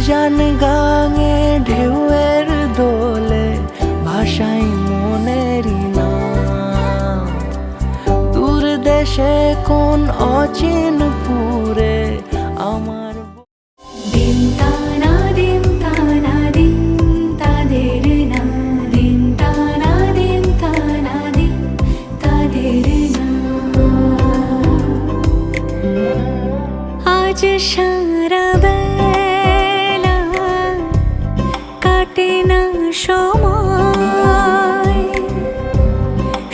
উজান গাঙে ঢেউয়ের দোলে ভাষাই মনেরই নাম। দূর দেশে কোন অচিন পুরে আমার দিন তানা দিন তানা দিন তাদের না দিন তানা দিন তানা দিন তাদের না। আজ সারা বেলা কাটে না সময়,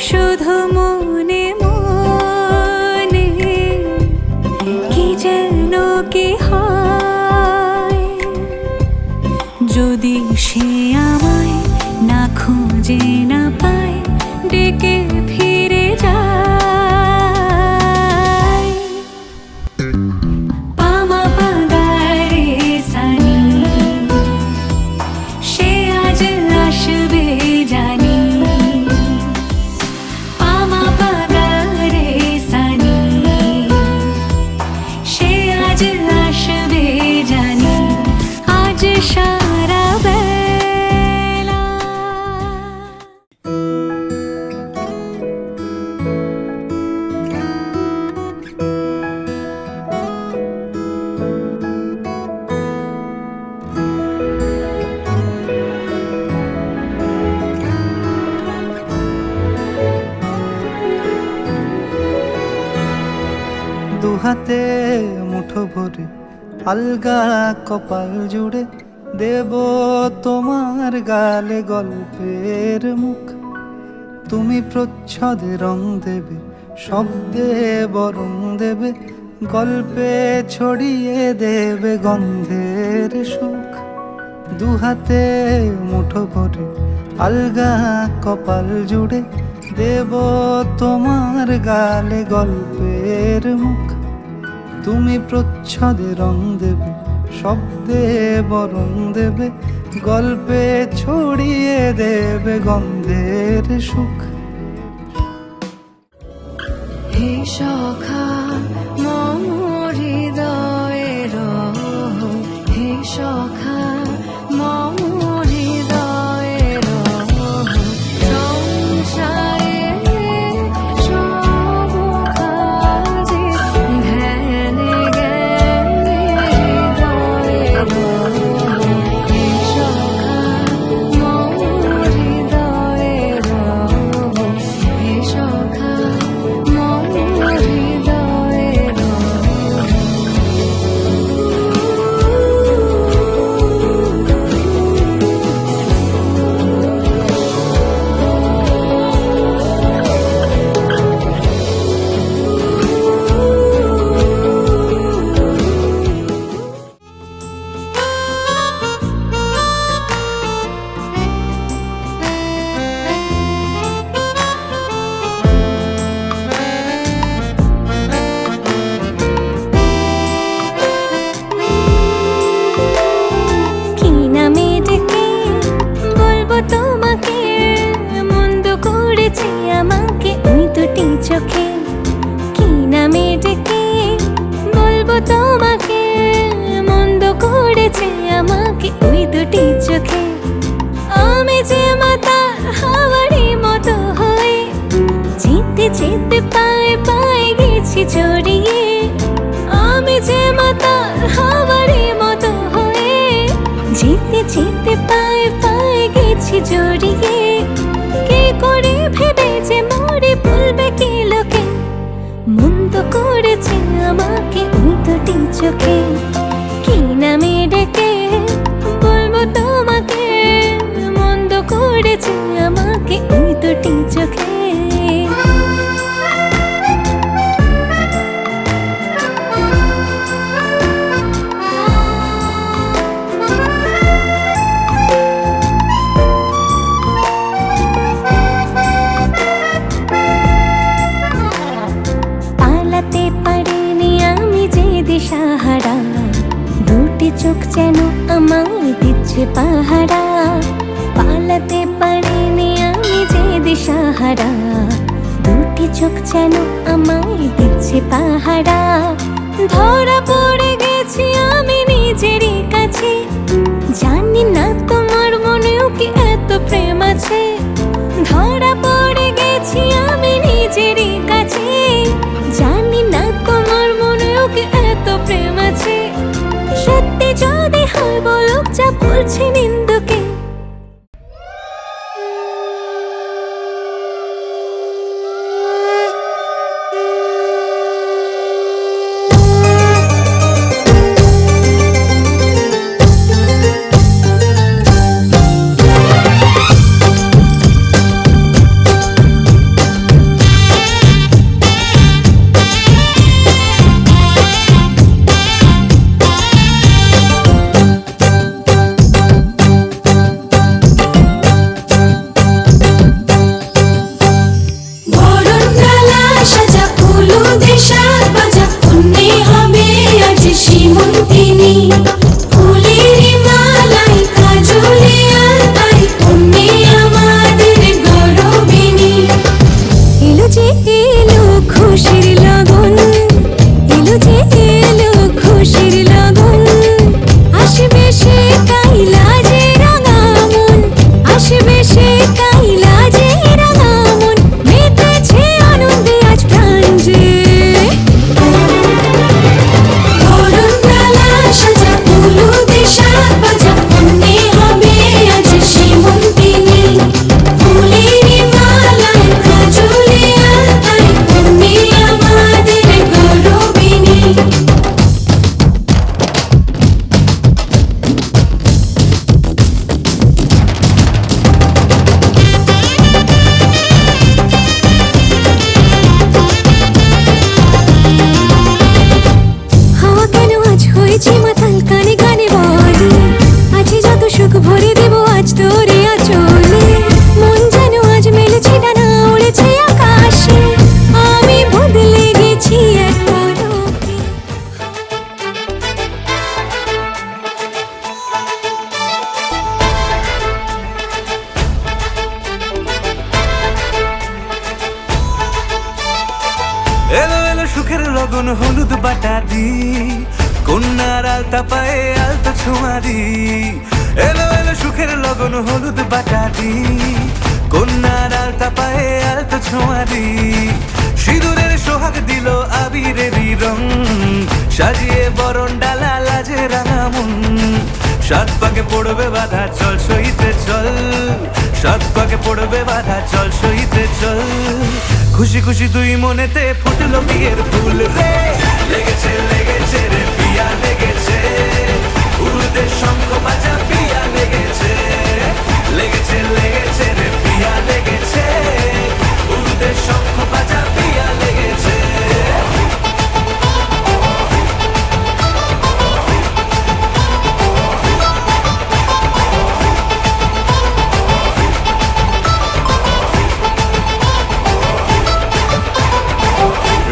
শুধু মনে মনে কি যেন কি হয়। যদি সে আমায় না খুঁজে না পায়, ডেকে ফিরে যায়। পামা পাগারে সানি, সে আজ আসবে জানি। পামা পাগারে সানি, সে আজ আসবে জানি। আজ সারা বেলা দুহাতে মুঠো ভরে আলগা কপাল জুড়ে দেব তোমার গালে গল্পের মুখ। তুমি প্রচ্ছদে রং দেবে, শব্দে বরং দেবে, গল্পে ছড়িয়ে দেবে গন্ধের সুখ। দুহাতে মুঠো ভরে আলগা কপাল জুড়ে দেব তোমার গালে গল্পের মুখ। তুমি প্রচ্ছদে রং দেবে, শব্দে বরং দেবে, গল্পে ছড়িয়ে দেবে গন্ধের সুখ। হে সখা মম হৃদয়ের, হে সখা মম হৃদয়ের, সংসারে সব কাজে ধ্যানে জ্ঞানে হৃদয়ের। হে সখা মম হৃদয়ের, হে সখা মম হৃদয়ের। কি নামে ডেকে বলবো তোমাকে, মন্দ করেছে আমাকে ওই দুটি চোখে। কি নামে ডেকে বলবো তোমাকে, মন্দ করেছে আমাকে ওই দুটি চোখে। আমি যে মাতাল হাওয়ারই মতো হয়ে যেতে যেতে পায়ে পায়ে গেছি জড়িয়ে। আমি যে মাতাল হাওয়ারই মতো হয়ে যেতে যেতে পায়ে পায়ে গেছি জড়িয়ে। কে করে ভেবে যে মরে বলবে কি লোকে, মন্দ করেছে আমাকে ওই দুটি চোখে। কি নামে ডেকে বলবো তোমাকে, মন্দ করেছে আমাকে ওই দুটি চোখে। পালাতে পারিনি আমি যে দিশাহারা, দুটি চোখ যেন আমায় দিচ্ছে পাহারা। পালাতে পারিনি আমি যে দিশাহারা, দুটি চোখ যেন আমায় দিচ্ছে পাহারা। ধরা পড়ে গেছি আমি নিজেরই কাছে, আছে, ধরা পড়ে গেছি আমি নিজেরই কাছে। জানি না তোমার মনে ওকে এত প্রেম আছে, সত্যি যদি হয় বলুক যা বলছি নিন্দুকে। এলো এলো সুখের লগন হলুদ বাটা দি, কন্যার আলতা পায়ে আলতা ছোঁয়া দি। এলো এলো সুখের লগন হলুদ বাটা দি, কন্যার আলতা পায়ে আলতা ছোঁয়া দি। সিঁদুরের সোহাগ দিল আবিরেরই রং, সাজিয়ে বরণ ডালা লাজে রাঙা মন। সাত পাকে পড়বে বাধা চল সইতে চল, সাত পাকে পড়বে বাধা চল সইতে চল। খুশি খুশি দুই মনেতে ফুটলো বিয়ের ফুল রে, লেগেছে লেগেছে রে পিয়া লেগেছে, উড়তে শঙ্খ বাজা পিয়া লেগেছে, লেগেছে লেগেছে রে পিয়া লেগেছে, উড়তে শঙ্খ বাজা পিয়া লেগেছে।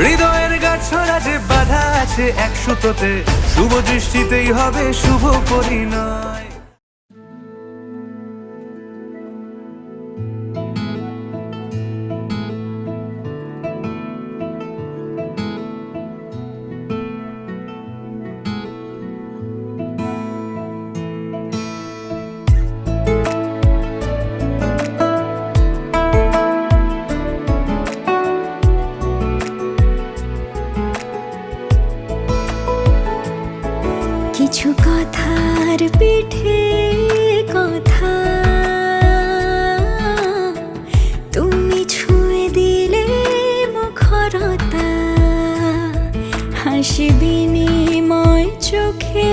হৃদয়ের গাছড়া যে বাধা আছে এক সুতোতে, শুভ দৃষ্টিতেই হবে শুভ পরিণয়। কিছু কথার পিঠে কথা তুমি ছুঁয়ে দিলে মুখরতা, হাসি বিনিময় চোখে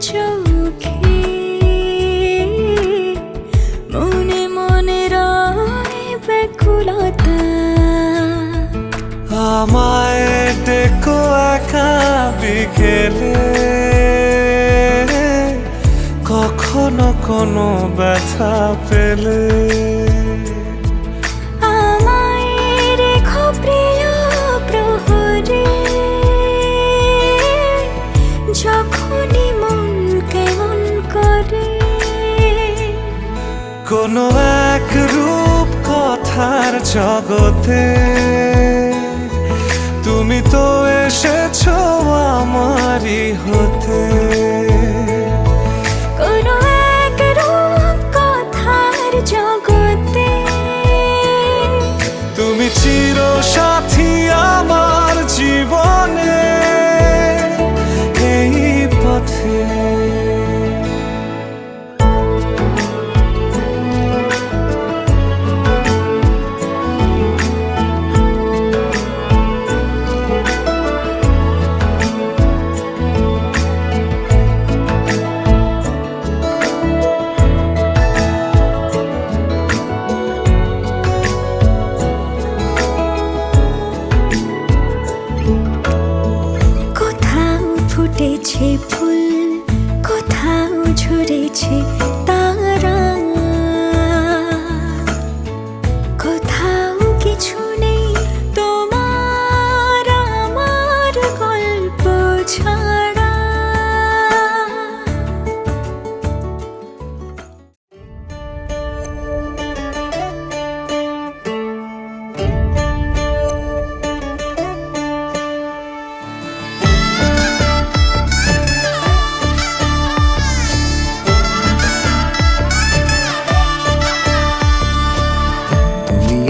চোখে, মনে মনে রয় ব্যাকুলতা। আমায় ডেকো একা বিকেলে, কখনো কোনো ব্যথা পেলে, আমায় রেখো প্রিয় প্রহরে, যখনই মন কেমন করে। কোনো এক রূপ কথার জগতে তুমি তো এসেছো আমারই হতে। কোনো এক রূপ কথার জগতে ফুল কোথাও ঝরেছে তারা, কোথাও কিছু নেই তোমার আমার গল্প ছাড়া।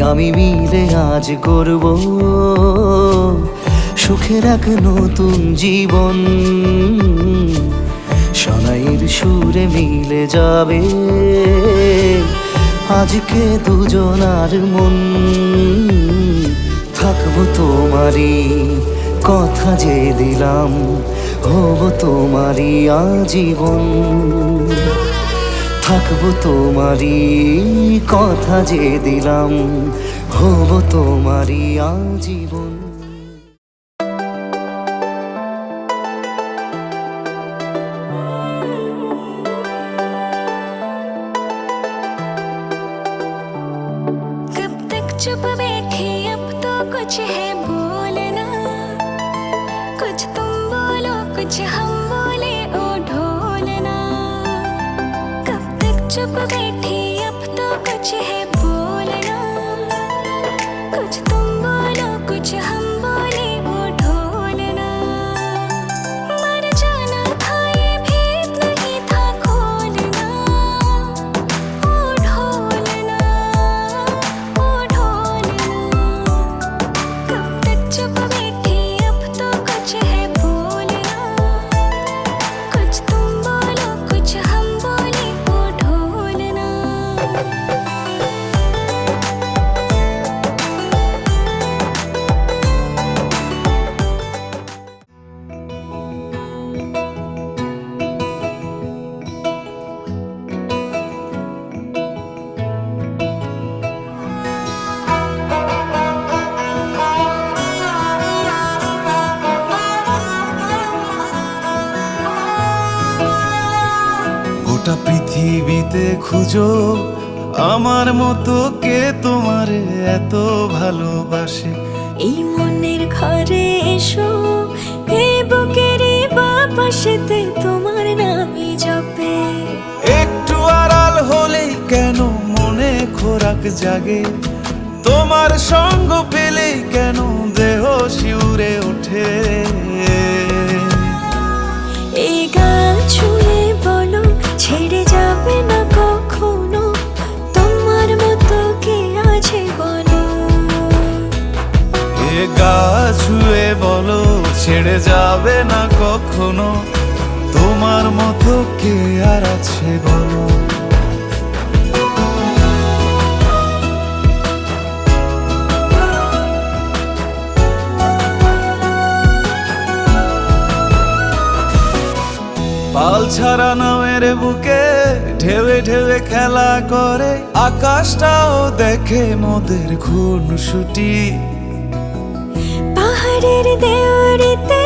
আমি মিলে আজ করব সুখের এক নতুন জীবন, শোনাইয়ের সুরে মিলে যাবে আজকে দুজনার মন। থাকবো তোমারই কথা যে দিলাম, হব তোমারই আজীবন। থাকবো তোমারই কথা যে দিলাম, হব তোমারই আজীবন। कब तक चुप बैठे अब तो कुछ है बोलना, कुछ तुम बोलो कुछ हम बोले ओ ढोलना। कब तक चुप बैठे अब तो कुछ है बोलना, कुछ तुम बोलो कुछ हम बोले ओ ढोलना। मर जाना था ये भेद नहीं था खोलना, ओ ढोलना ओ ढोलना। कब तक चुप बैठे अब तो कुछ है बोलना, कुछ तुम बोलो कुछ हम बोले ओ ढोलना। গোটা পৃথিবীতে খুঁজো আমার মতো কে তোমারে এত ভালোবাসে। এই মনের ঘরে এসো, এই বুকেরই বাপাশেতে তোমার নামই জপে। একটু আড়াল হলেই কেন মনে খোরাক জাগে, তোমার সঙ্গ পেলেই কেন দেহ শিউরে ওঠে। এই গান ছুঁয়ে বলো ছেড়ে যাবে না কখনো, তোমার মতো কে আছে বলো। এ গা ছুঁয়ে বলো ছেড়ে যাবে না কখনো, তোমার মতো কে আর আছে বলো। পাল ছাড়া নামের বুকে ঢেউে ঢেউে খেলা করে, আকাশটাও দেখে মোদের খুনসুটি। পাহাড়ের দেওয়ারিতে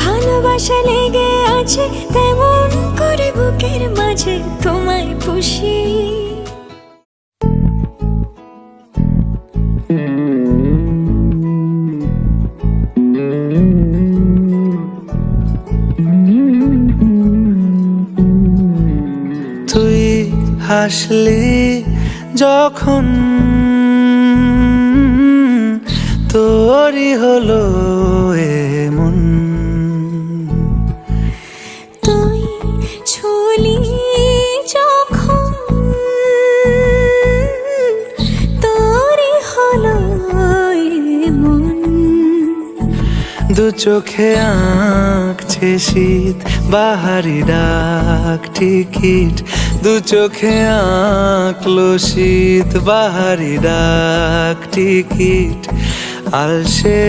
ভালোবাসা লেগে আছে, তেমন করে বুকের মাঝে তোমায় পুষি। তুই হাসলি যখন তোরই হলো এমন, তুই ছুলি যখন তোরই হলো এমন। দু চোখে আঁকছে শীত বাহারি ডাক টিকিট, দু চোখে আঁকলো শীত বাহারি ডাক টিকিট। আলসে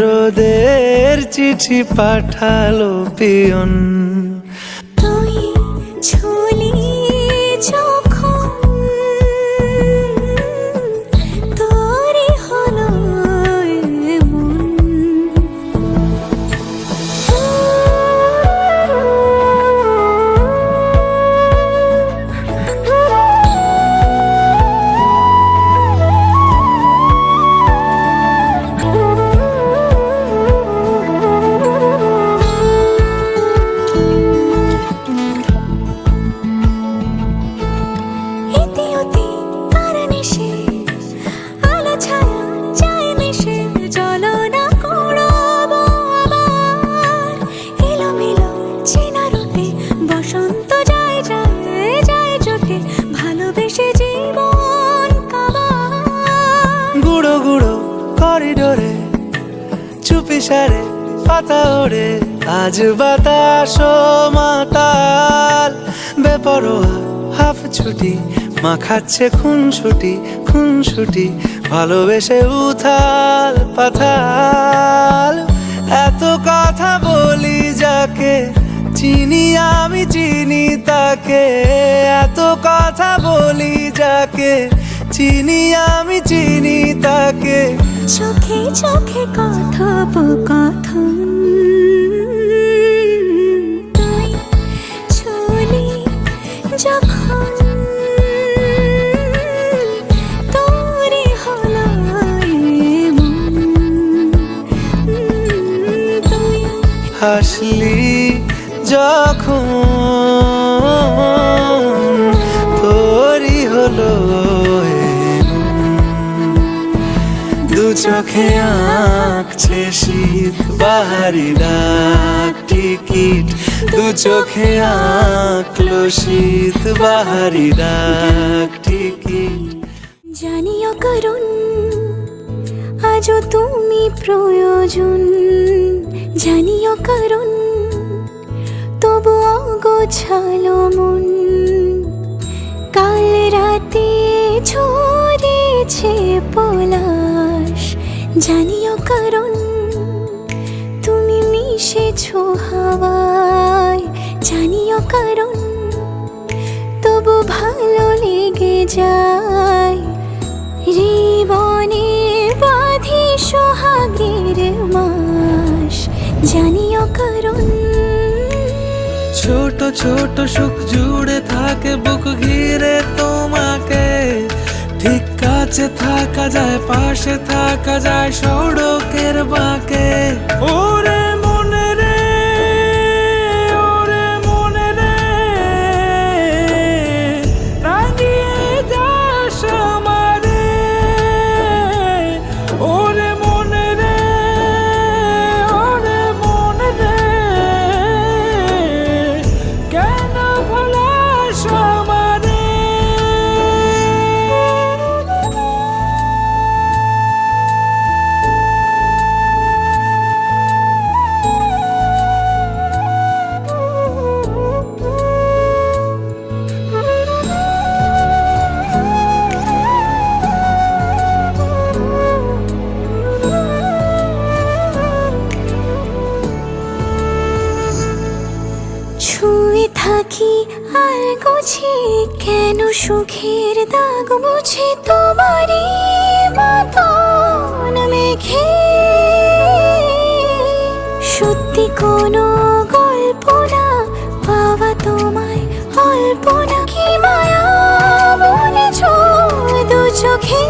রোদের চিঠি পাঠালো পিয়ন, তুই ছুলি যখন তোরই হলো এমন। ইশারে পাতা ওড়ে, আজ বাতাস মাতাল বেপরোয়া হাফ ছুটি, মাখাচ্ছে খুনসুটি ভালোবেসে উথাল পাথাল। এত কথা বলি যাকে চিনি আমি চিনি তাকে, এত কথা বলি যাকে চিনি আমি চিনি তাকে। চোখে চোখে কথোপকথন, তাই চলি যখন তোরে হলো এমন, তুই হাসলি যখন তোরই হলো দু চোখে আঁকছে শীত বাহারি ডাক টিকিট, দু চোখে আঁকলো শীত বাহারি ডাক টিকিট। জানিও কারণ আজও তুমি প্রয়োজন, জানিও কারণ তবু অগোছালো মন। কাল রাতে ঝরেছে পলাশ, জানিও কারণ তুমি মিশেছো হাওয়ায়, জানিও কারণ তবু ভালো লেগে যায়। জীবনে বাঁধি সোহাগের মাস, জানিও কারণ ছোট ছোট সুখ জুড়ে থাকে বুক ঘিরে তোমাকে, ঠিক কাছে থাকা যায় পাশে থাকা যায় সড়কের বাঁকে। ওরে মনে রে, ওরে মনে রে, রাঙিয়ে যাস আমারে, ওরে মনে রে, ওরে মনে রে, কেন ভোলাস আমারে। ছুঁয়ে থাকি আর গুছি কেন সুখের দাগ মুছে তোমারই মতন মেঘে। সত্যি কোনো গল্প না পাওয়া তোমায় অল্প না, কি মায়া বলেছ দু চোখে।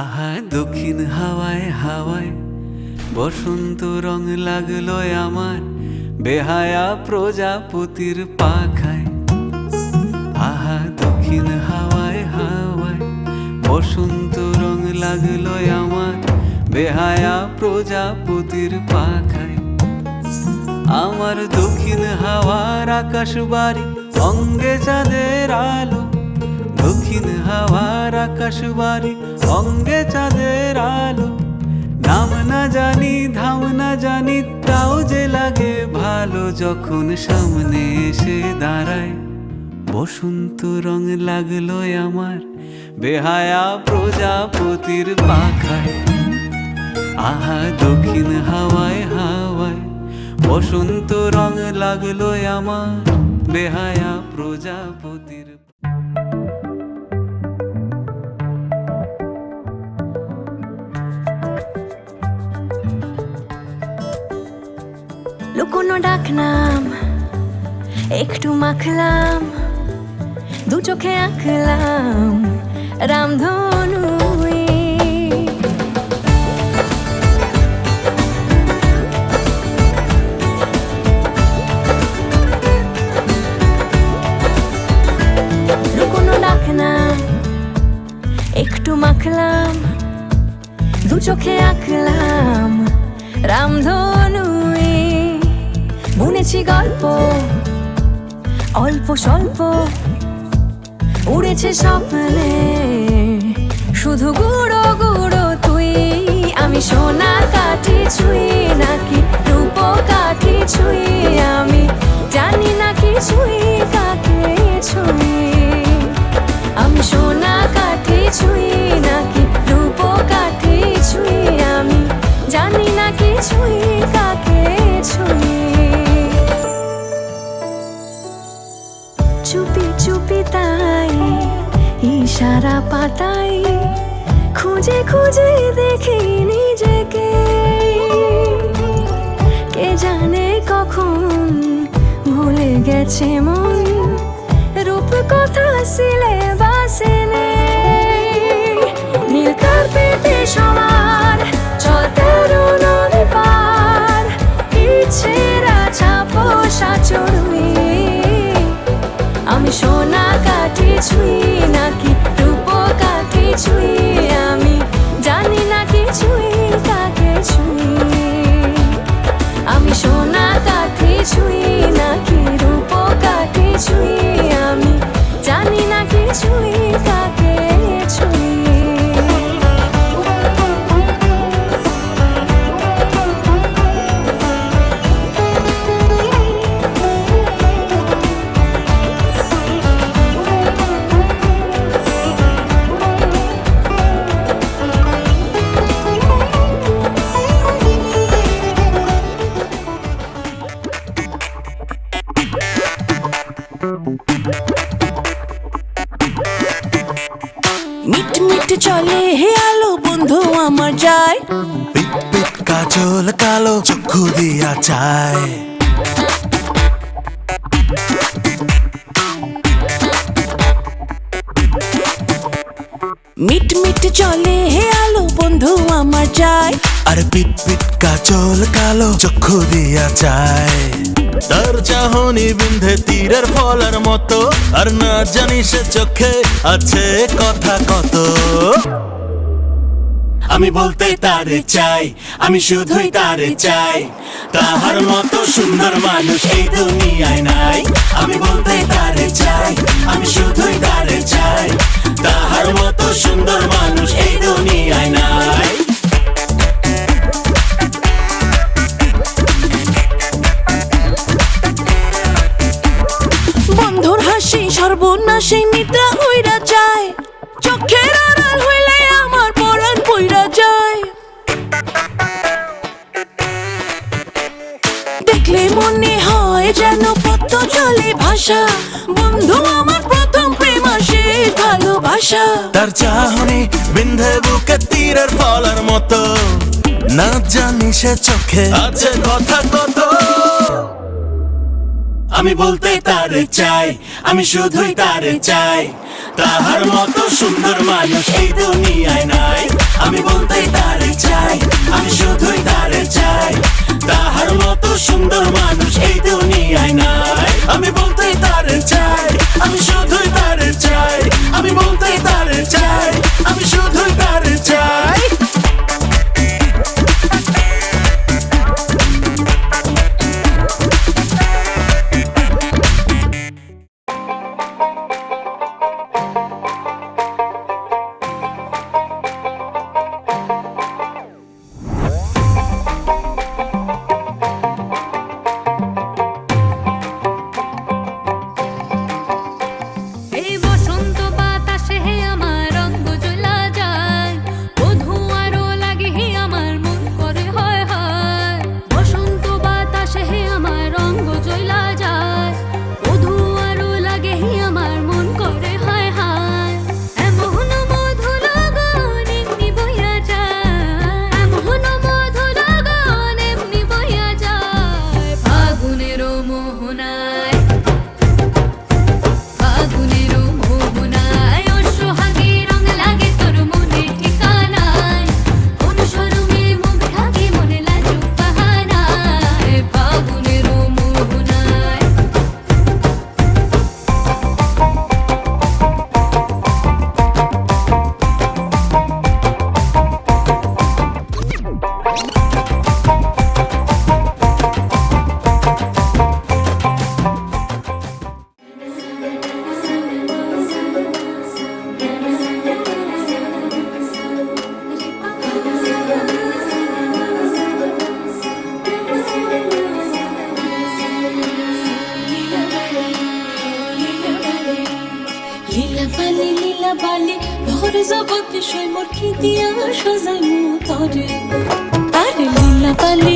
আহা দক্ষিণ হাওয়ায় হাওয়ায় বসন্ত রং লাগলো আমার বেহায়া প্রজাপতির পাখায়। আহা দক্ষিণ হাওয়ায় হাওয়ায় বসন্ত রং লাগলো আমার বেহায়া প্রজাপতির পাখায়। আমার দক্ষিণ হাওয়ার আকাশ বাড়ি অঙ্গে চাঁদের আলো, দক্ষিণ হাওয়ার আকাশ বাড়ি অঙ্গে চাঁদের আলো। নাম না জানি ধাম না জানি তাও যে লাগে ভালো, যখন সামনে এসে দাঁড়ায় বসন্ত রং লাগলো আমার বেহায়া প্রজাপতির পাখায়। আহা দক্ষিণ হাওয়ায় হাওয়ায় বসন্ত রং লাগলো আমার বেহায়া প্রজাপতির। লুকোনো ডাকনাম একটু মাখলাম, দু চোখে আঁকলাম রামধনু। লুকোনো ডাকনাম একটু মাখলাম, দু চোখে আঁকলাম রামধনু। শুনেছি গল্প অল্প স্বল্প উড়েছে স্বপ্নে শুধু গুঁড়ো গুঁড়ো তুই আমি সোনা কাঠি ছুঁই নাকি রূপ কাঠি ছুঁই আমি জানি না কি ছুঁই কাকে ছুঁই আমি সোনা কাঠি ছুঁই নাকি রূপ কাঠি ছুঁই আমি জানি না কি ছুঁই কাকে ছুঁই চুপি চুপি তাই ইশারা পাতাই খুঁজে খুঁজে দেখি নিজেকে কে জানে কখন ভুলে গেছে মন রূপ কথা সিলেবাসে নেই নীল কার্পেটে সবার চলতে নদী পার ইচ্ছেরা ছাপোষা চড়ুই আমি সোনা কাঠি ছুঁই নাকি রূপ কাঠি ছুঁই আমি জানি না কি ছুঁই কাকে ছুঁই আমি সোনা কাঠি ছুঁই নাকি রূপ কাঠি ছুঁই আমি জানি না কি ছুঁই কাকে ছুঁই মিট মিট চলে হে আলো বন্ধু আমার যায় পিট পিট কাজল কালো চক্ষু দিয়া চায় মিট মিট চলে হে আলো বন্ধু আমার যায় আর পিট পিট কাজল কালো চক্ষু দিয়া চায় তার চাহনি বিন্ধে তীরের ফলের মতো আর না জানি সে চোখে আছে কথা কত আমি বলতে তারে চাই আমি শুধুই তারে চাই তাহার মতো সুন্দর মানুষ এই দুনিয়ায় নাই আমি বলতে তারে চাই আমি শুধুই তারে চাই তাহার মতো সুন্দর মানুষ এই দুনিয়ায় নাই বন্ধুর হাসি সর্বনাশী নিদ্রা হইরা যায় চোখের আড়াল হইলে আমার পরাণ পইরা যায় দেখলে মনে হয় যেন পদ্ম জলে ভাষা বন্ধু আমার প্রথম প্রেম শেষ ভালোবাসা তার চাহনি বিন্ধে বুকে তীরের ফলের মতো না জানি সে চোখে আছে কথা কত আমি বলতে তারে চাই আমি শুধুই তারে চাই তাহার মতো সুন্দর মানুষ এই দুনিয়ায় নাই আমি বলতে তারে চাই আমি শুধুই তারে চাই তাহার মতো সুন্দর মানুষ এই দুনিয়ায় নাই আমি বলতে তারে চাই আমি শুধুই তারে চাই আমি বলতে তারে চাই আমি শুধুই তারে চাই লীলা বালি ভর জগতে সই মোর কি দিয়া সাজাই মু তরে আরে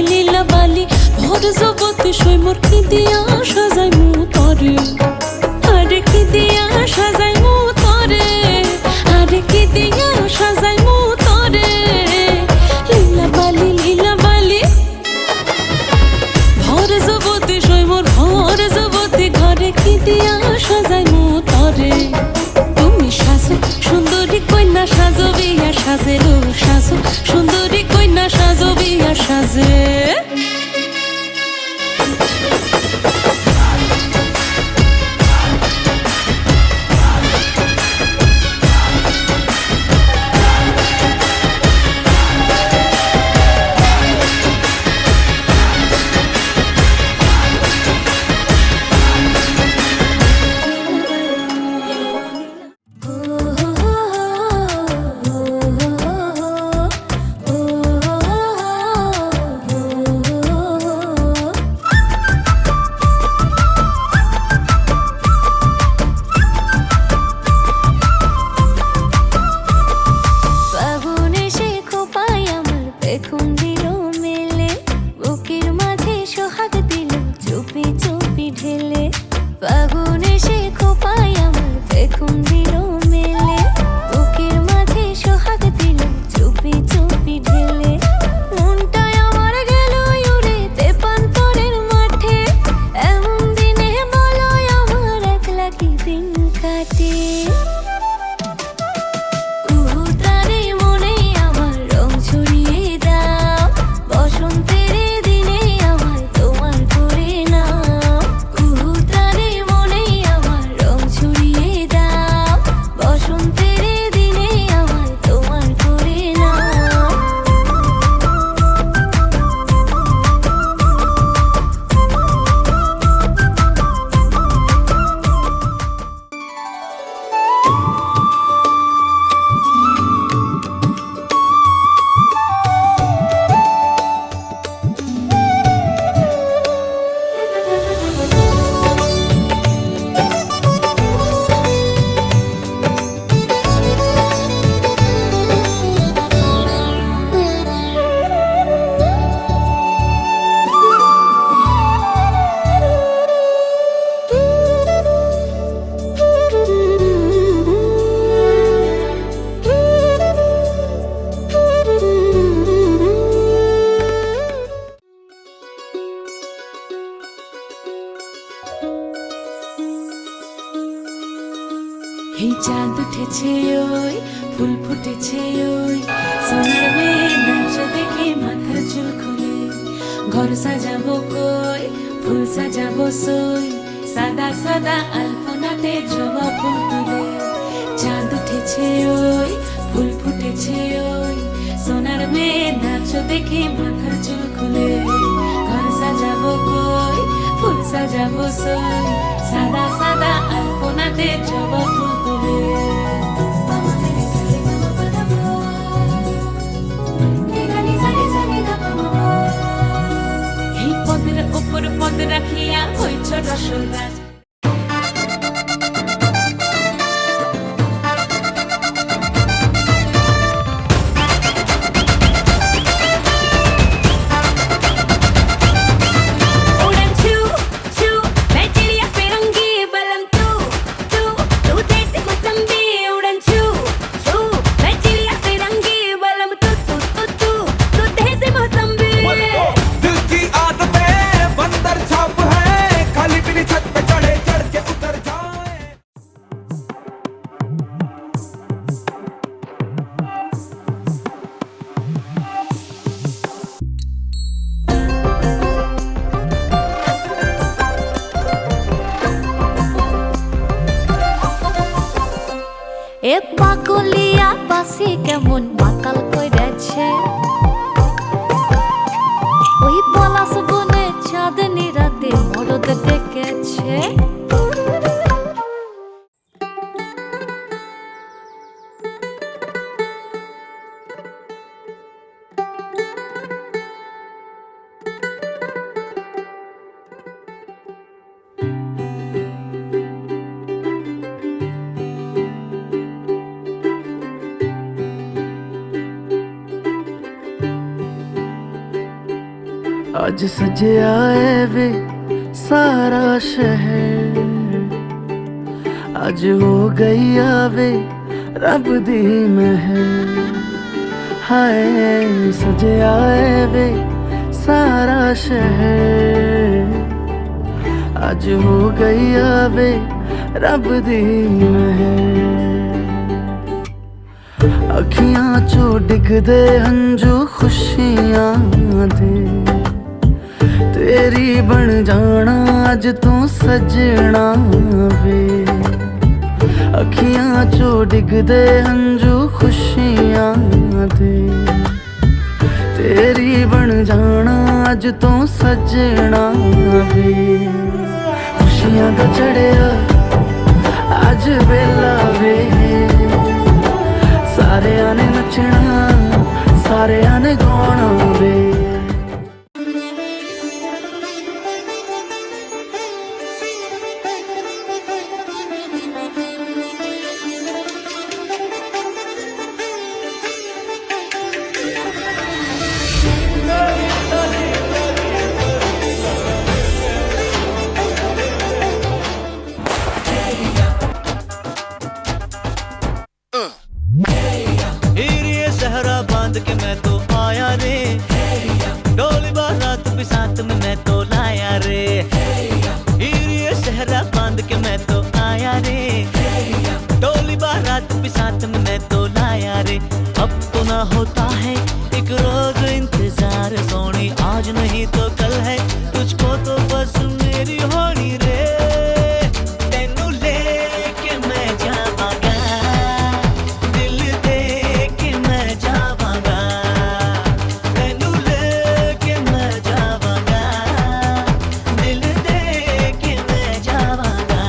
লীলা বালি ভর জগতে সই মোর কি দিয়া সাজাই মু তরে আরে কি দিয়া সাজাই মু তরে আরে কি দিয়া সাজাই মু তরে লীলা বালি ভর জগতে সই মোর ভর জগতে ঘরে কি দিয়া সাজাই মু তরে তুমি সাজো সুন্দরী কন্যা সাজো বিয়া সাজে রো সাজো সুন্দরী কন্যা সাজো বিয়া সাজে এই চাঁদ উঠেছে ওই ফুল ফুটেছে ওই সোনার মেয়ে নাচ দেখে মাথার চুল খুলে ঘর সাজাবো কই ফুল সাজাবো সই সাদা সাদা আলপনাতে জবা ফুল তুলে চাঁদ উঠেছে ওই ফুল ফুটেছে ওই সোনার মেয়ে নাচ দেখে মাথার চুল খুলে ঘর সাজাবো কই ফুল সাজাবো সই সাদা সাদা আলপনাতে জবা ফুল তুলে এই পদের উপর পদ রাখিয়া হইছ রসরাজ दिल की आदतें बंदर छाप है खाली पीली छत पे चढ़े चढ़ के उतर जाए এ পাগলিয়া বাসি কেমন মাতাল কইরাছে ওই পলাশ বনে চাঁদনি রাতে মরদ ডেকেছে आज सजया है वे सारा शहर, आज हो गई आवे रब दी महर। हाय सजया है वे सारा शहर, आज हो गई आवे रब दी महर। अखियां चो डिगदे हंजू खुशियां दे, तेरी बन जाना अज तू सजना वे। अखियां चो डिगदे हंजू खुशियां दे, तेरी बन जाना अज तू सजना वे। खुशियां दा चढ़िया अज वेला वे, सारे आने नचना सारे आने गाना वे। सहरा बांध के मैं तो आया रे, डोली बारात भी साथ में मैं तो लाया रे। ये सहरा बांध के मैं तो आया रे, डोली बारात भी साथ में मैं तो लाया रे। अब तो ना होता है एक रोज इंतजार सोनी, आज नहीं तो कल है तुझको तो बस मेरी होनी रे। तेनू लेके मैं जावांगा, दिल दे के मैं जावांगा। तेनू लेके मैं जावांगा, दिल दे के मैं जावांगा।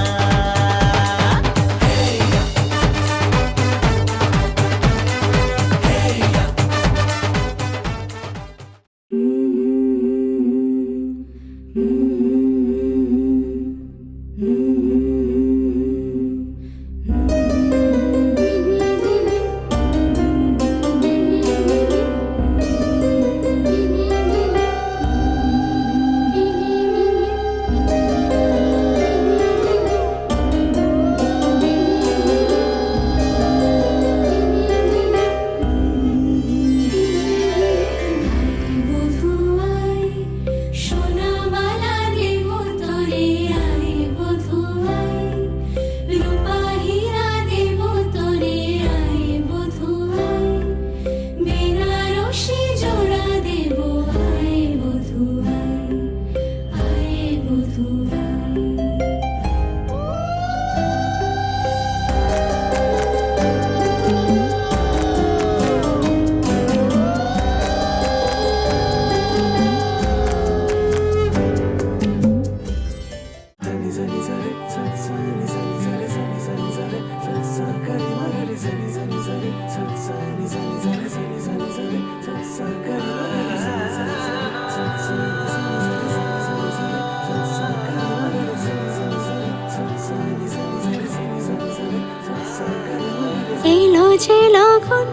এলো যে লগন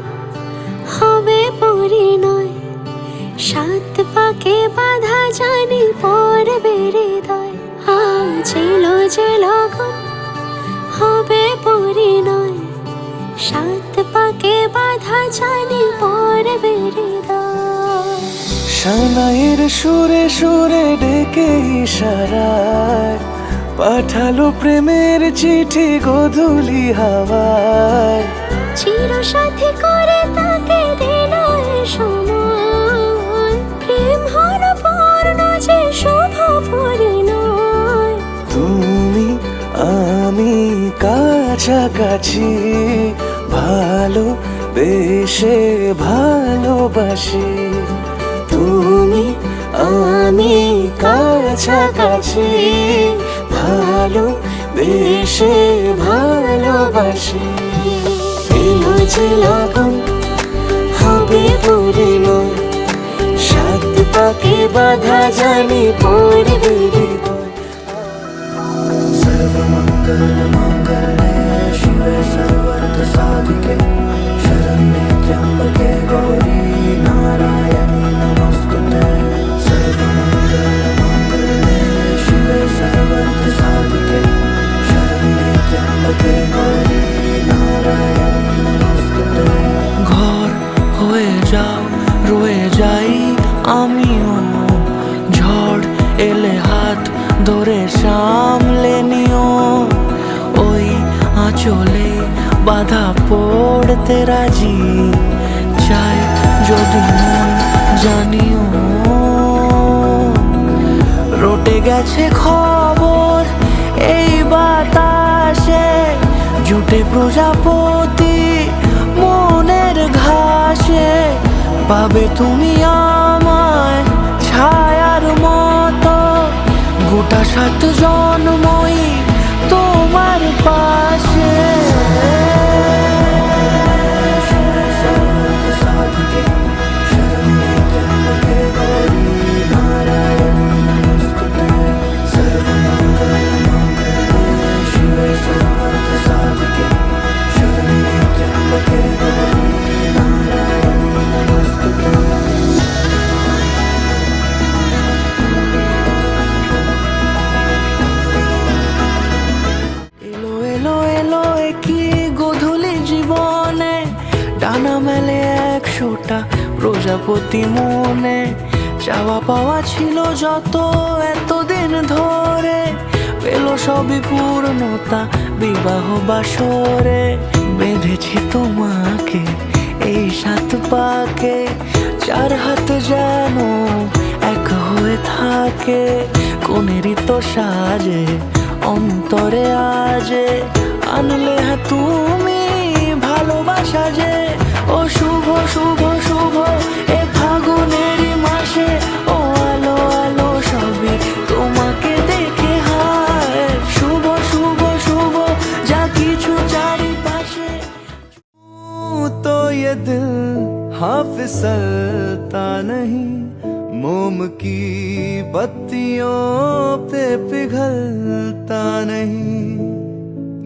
হবে পরিণয়, সাত পাকে বাধা জানি পড়বে হৃদয়। আজ এলো যে লগন হবে পরিণয়, সাত পাকে বাধা জানি পড়বে হৃদয়। শানাইয়ের সুরে সুরে ডেকে ইশারায় পাঠালো প্রেমের চিঠি গোধূলি হাওয়ায়। চির সাথী করে তাকে দিল এ সময়, প্রেম হলো পূর্ণ যে শুভ পরিণয়। তুমি আমি কাছাকাছি, ভালো বেশে ভালোবাসি। তুমি আমি কাছাকাছি, ভালো বেশে ভালোবাসি। এলো যে লগন হবে পরিণয়, সাত পাকে বাধা জানি পড়বে হৃদয়। सर्वमंगल मांगल्ये शिवे सर्वार्थ साधिके, शरण्ये त्र्यंबके गौरी नारायणी नमोस्तुते। सर्वमंगल চলে বাধা পড়তে রাজি চায় যদি মন জানিও রটে গেছে খবর এই বাতাসে জুটে প্রজাপতি মনের ঘাসে পাবে তুমি আমায় ছায়ার মতো গোটা 7 জন্মই তোমার পাশে এলো এলো এলো কি গোধূলি জীবনে ডানা মেলে 100টা প্রজাপতি মনে চাওয়া পাওয়া ছিল যত এতদিন ধরে পেল সবই পূর্ণতা বিবাহ বাসরে বেঁধেছি তোমাকে এই 7 পাকে 4 হাত যেন এক হয়ে থাকে কোনেরই তো সাজে অন্তরে আজে আনলে তুমি ভালোবাসা যে ও শুভ শুভ শুভ এ ফাগুনেরই মাসে ও আলো আলো সবই তোমাকে দেখে হায় শুভ শুভ শুভ যা কিছু চারিপাশে तो ये दिल हाँ फिसलता नहीं मोम की बत्तियों पे पिघलता नहीं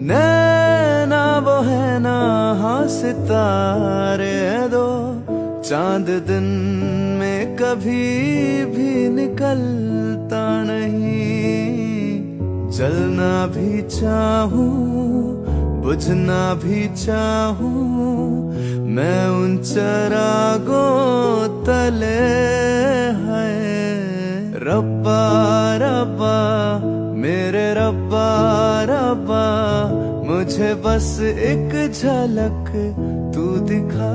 नैना वो है ना हाँ सितारे दो चांद दिन में कभी भी निकलता नहीं जलना भी चाहूं बुझना भी चाहूं मैं उन चरागों तले है रब्बा रब्बा मेरे रब्बा रब्बा मुझे बस एक झलक तू दिखा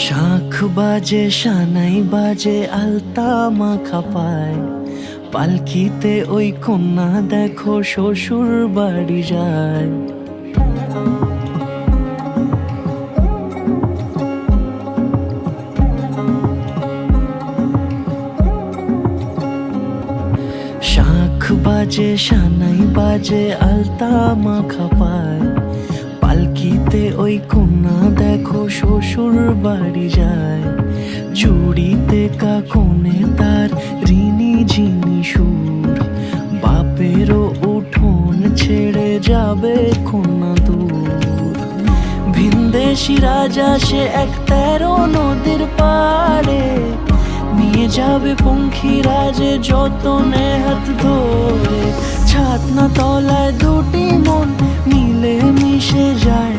শাঁখ বাজে সানাই বাজে আলতা মাখা পায় পালকিতে ওই কন্যা দেখো শ্বশুর বাড়ি যায় শাঁখ বাজে সানাই বাজে আলতা মাখা পায় পালকিতে ওই কন্যা দেখো শ্বশুর বাড়ি যায় চুড়িতে কাকনে তার ঋণী ঝিনি সুর বাপেরও উঠোন ছেড়ে যাবে কন্যা দূর ভিনদেশি রাজা সে 13 নদীর পাড়ে নিয়ে যাবে পঙ্খী রাজে যতনে হাত ধরে ছাতনা তলায় 2টি মন মিলে মিশে যায়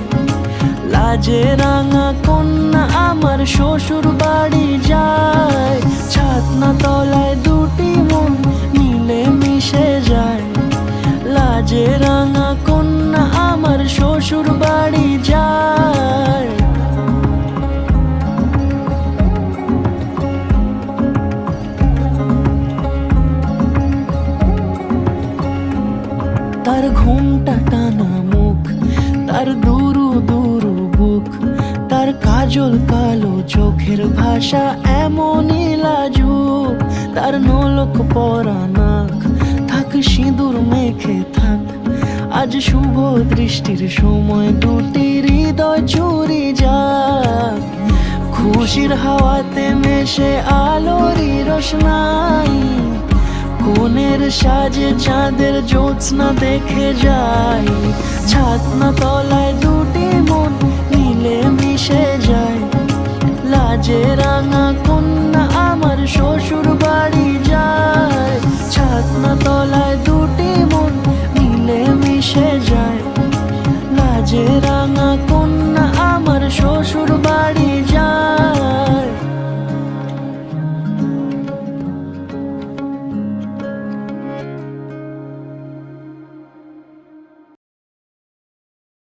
লাজে রাঙা কন্যা আমার শ্বশুর বাড়ি যায় ছাতনা তলায় 2টি মন মিলে মিশে যায় লাজে রাঙা কন্যা আমার শ্বশুর বাড়ি যায় তার ঘুমটা টানা মুখ তার দুরু দুরু বুক তার কাজল কালো চোখের ভাষা এমনই লাজুক তার নোলক পরা নাক থাক সিঁদুর মেখে থাক আজ শুভ দৃষ্টির সময় 2টি হৃদয় চুরি যাক খুশির হাওয়াতে মেশে আলোরই রোশনাই কোণের সাজে চাঁদের জ্যোৎস্না দেখে যাই ছাতনা তলায় 2টি মন মিলে মিশে যায় লাজে রাঙা কন্যা আমার শ্বশুর বাড়ি যায় তলায়